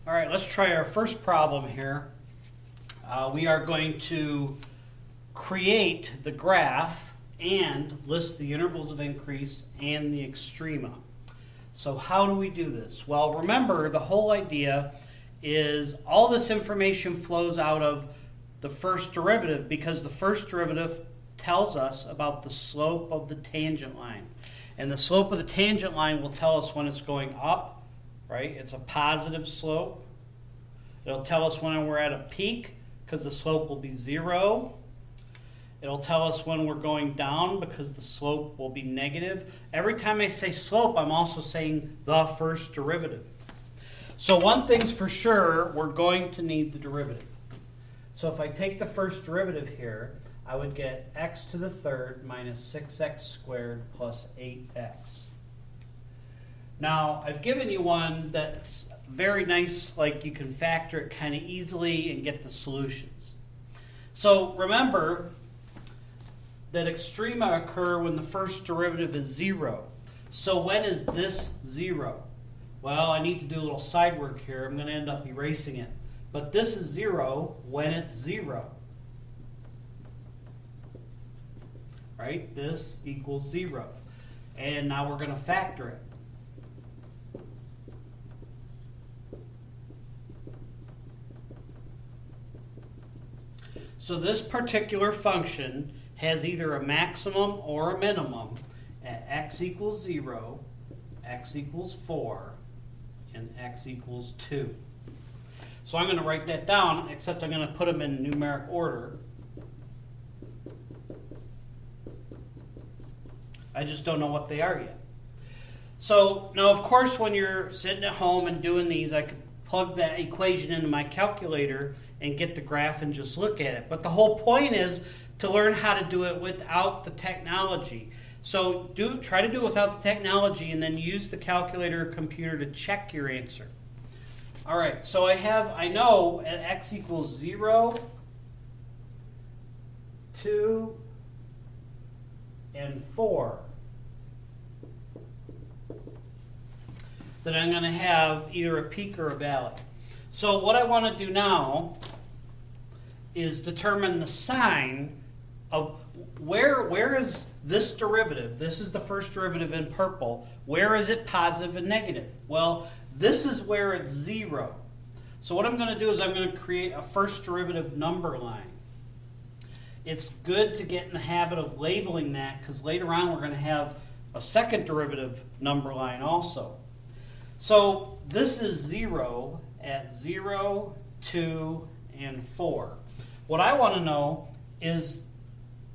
All right, let's try our first problem here. We are going to create the graph and list the intervals of increase and the extrema. So how do we do this? Well, remember, the whole idea is all this information flows out of the first derivative because the first derivative tells us about the slope of the tangent line. And the slope of the tangent line will tell us when it's going up, right? It's a positive slope. It'll tell us when we're at a peak because the slope will be 0. It'll tell us when we're going down because the slope will be negative. Every time I say slope, I'm also saying the first derivative. So one thing's for sure, we're going to need the derivative. So if I take the first derivative here, I would get x to the third minus 6x squared plus 8x. Now, I've given you one that's very nice, like you can factor it kind of easily and get the solutions. So remember that extrema occur when the first derivative is 0. So when is this 0? Well, I need to do a little side work here. I'm going to end up erasing it. But this is 0 when it's 0. Right? This equals 0. And now we're going to factor it. So this particular function has either a maximum or a minimum at x equals 0, x equals 4, and x equals 2. So I'm going to write that down, except I'm going to put them in numeric order. I just don't know what they are yet. So now, of course, when you're sitting at home and doing these, I could plug that equation into my calculator and get the graph and just look at it. But the whole point is to learn how to do it without the technology. So try to do it without the technology and then use the calculator or computer to check your answer. All right, so I know at x equals 0, 2, and 4 that I'm going to have either a peak or a valley. So what I want to do now is determine the sign of where is this derivative. This is the first derivative in purple. Where is it positive and negative? Well, this is where it's 0. So what I'm going to do is I'm going to create a first derivative number line. It's good to get in the habit of labeling that because later on we're going to have a second derivative number line also. So this is 0 at 0, 2, and 4. What I want to know is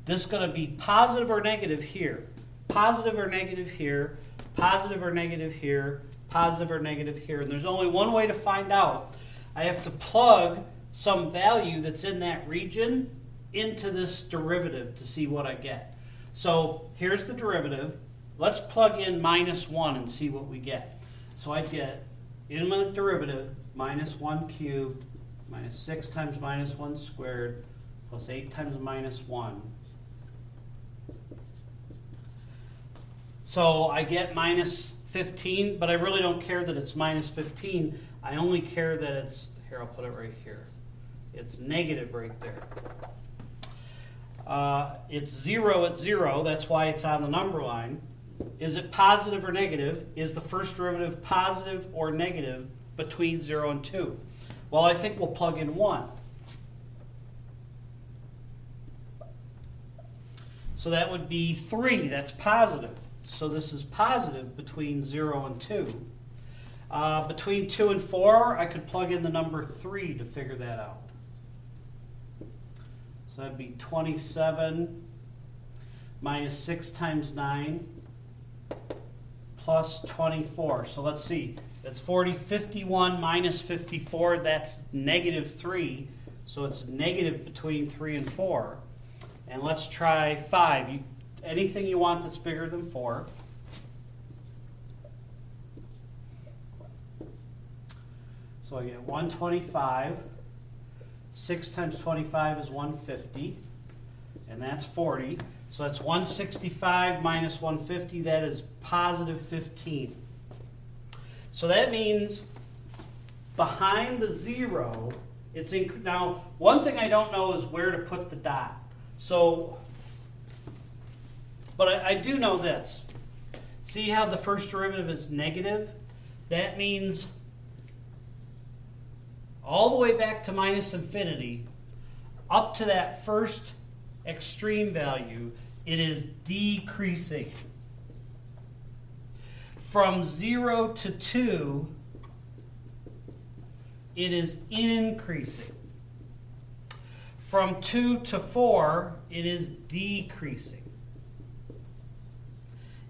this going to be positive or negative here? Positive or negative here? Positive or negative here? Positive or negative here? And there's only one way to find out. I have to plug some value that's in that region into this derivative to see what I get. So here's the derivative. Let's plug in minus 1 and see what we get. So I'd get in my derivative minus 1 cubed minus 6 times minus 1 squared plus 8 times minus 1. So I get minus 15, but I really don't care that it's minus 15. I only care that it's, here, I'll put it right here. It's negative right there. It's 0 at 0, that's why it's on the number line. Is it positive or negative? Is the first derivative positive or negative between 0 and 2? Well, I think we'll plug in 1. So that would be 3, that's positive. So this is positive between 0 and 2. Between 2 and 4, I could plug in the number 3 to figure that out. So that'd be 27 minus 6 times 9 plus 24. So let's see. That's 40. 51 minus 54, that's negative 3. So it's negative between 3 and 4. And let's try 5. Anything you want that's bigger than 4. So I get 125. 6 times 25 is 150. And that's 40. So that's 165 minus 150. That is positive 15. So that means behind the 0, it's now, one thing I don't know is where to put the dot. So, but I do know this. See how the first derivative is negative? That means all the way back to minus infinity, up to that first extreme value, it is decreasing. From 0 to 2, it is increasing. From 2 to 4, it is decreasing.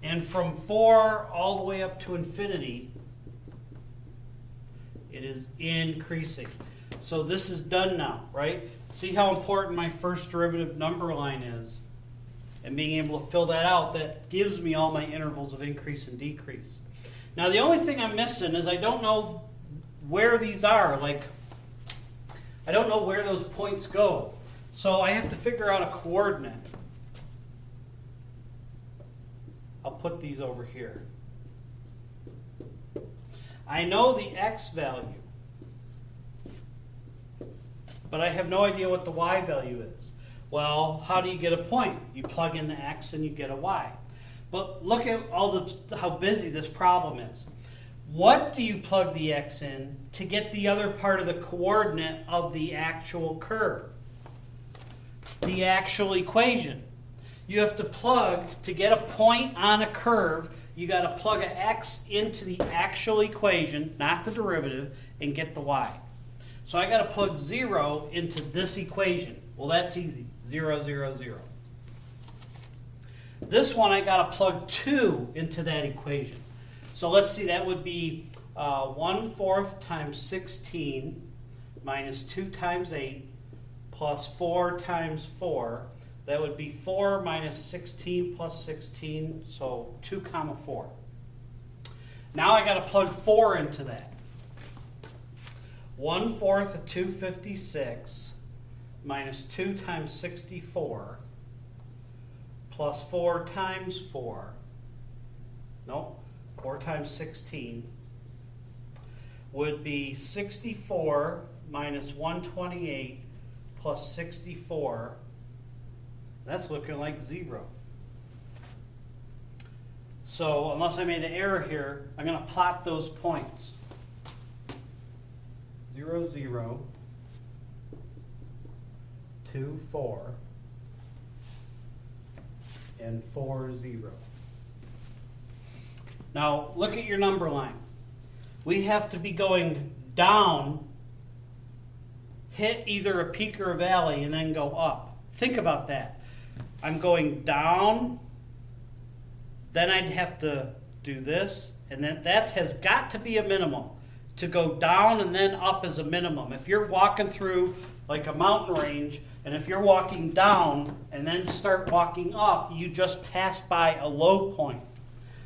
And from 4 all the way up to infinity, it is increasing. So this is done now, right? See how important my first derivative number line is? And being able to fill that out, that gives me all my intervals of increase and decrease. Now the only thing I'm missing is I don't know where these are. Like, I don't know where those points go. So I have to figure out a coordinate. I'll put these over here. I know the x value, but I have no idea what the y value is. Well, how do you get a point? You plug in the x and you get a y. But look at how busy this problem is. What do you plug the x in to get the other part of the coordinate of the actual curve? The actual equation. You have to plug, to get a point on a curve, you got to plug an x into the actual equation, not the derivative, and get the y. So I got to plug 0 into this equation. Well, that's easy. 0, 0, 0. This one I got to plug 2 into that equation. So let's see, that would be 1/4 times 16 minus 2 times 8 plus 4 times 4. That would be 4 minus 16 plus 16, so 2 comma 4. Now I got to plug 4 into that. 1/4 of 256 minus 2 times 64 plus 4 times 4. No, 4 times 16 would be 64 minus 128 plus 64. That's looking like 0. So unless I made an error here, I'm going to plot those points. 0, 0, 2, 4, and 4, 0. Now look at your number line. We have to be going down, hit either a peak or a valley, and then go up. Think about that. I'm going down, then I'd have to do this, and then that has got to be a minimum. To go down and then up is a minimum. If you're walking through like a mountain range, and if you're walking down and then start walking up, you just pass by a low point.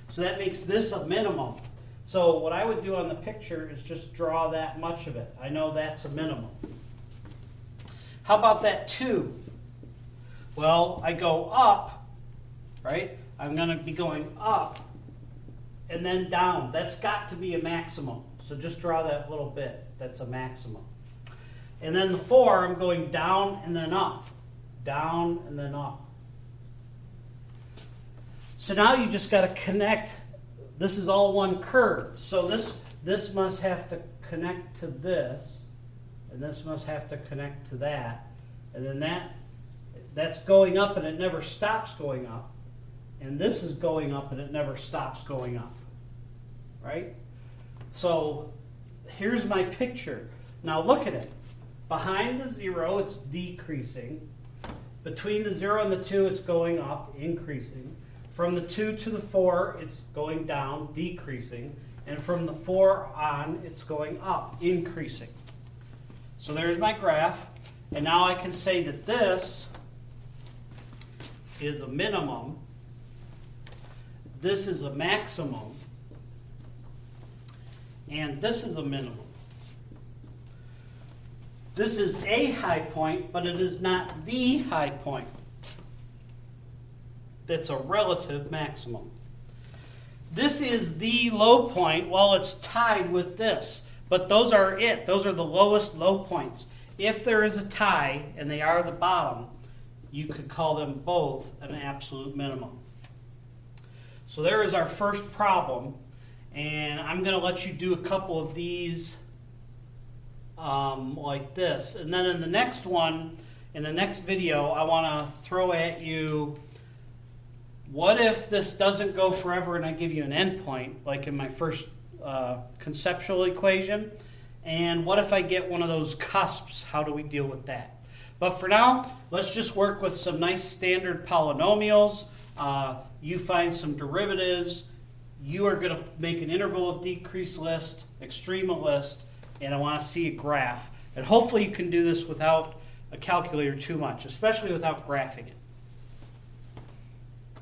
So that makes this a minimum. So what I would do on the picture is just draw that much of it. I know that's a minimum. How about that 2? Well, I go up, right? I'm going to be going up and then down. That's got to be a maximum. So just draw that little bit. That's a maximum. And then the 4, I'm going down and then up. Down and then up. So now you just got to connect. This is all one curve. So this must have to connect to this. And this must have to connect to that. And then that's going up and it never stops going up. And this is going up and it never stops going up. Right? So here's my picture. Now look at it. Behind the 0, it's decreasing. Between the 0 and the 2, it's going up, increasing. From the 2 to the 4, it's going down, decreasing. And from the 4 on, it's going up, increasing. So there's my graph. And now I can say that this is a minimum. This is a maximum. And this is a minimum. This is a high point, but it is not the high point. That's a relative maximum. This is the low point. Well, it's tied with this. But those are it. Those are the lowest low points. If there is a tie, and they are the bottom, you could call them both an absolute minimum. So there is our first problem, and I'm going to let you do a couple of these like this. And then in the next one, in the next video, I want to throw at you, what if this doesn't go forever and I give you an endpoint, like in my first conceptual equation? And what if I get one of those cusps? How do we deal with that? But for now, let's just work with some nice standard polynomials. You find some derivatives. You are going to make an interval of decrease list, extrema list, and I want to see a graph. And hopefully you can do this without a calculator too much, especially without graphing it.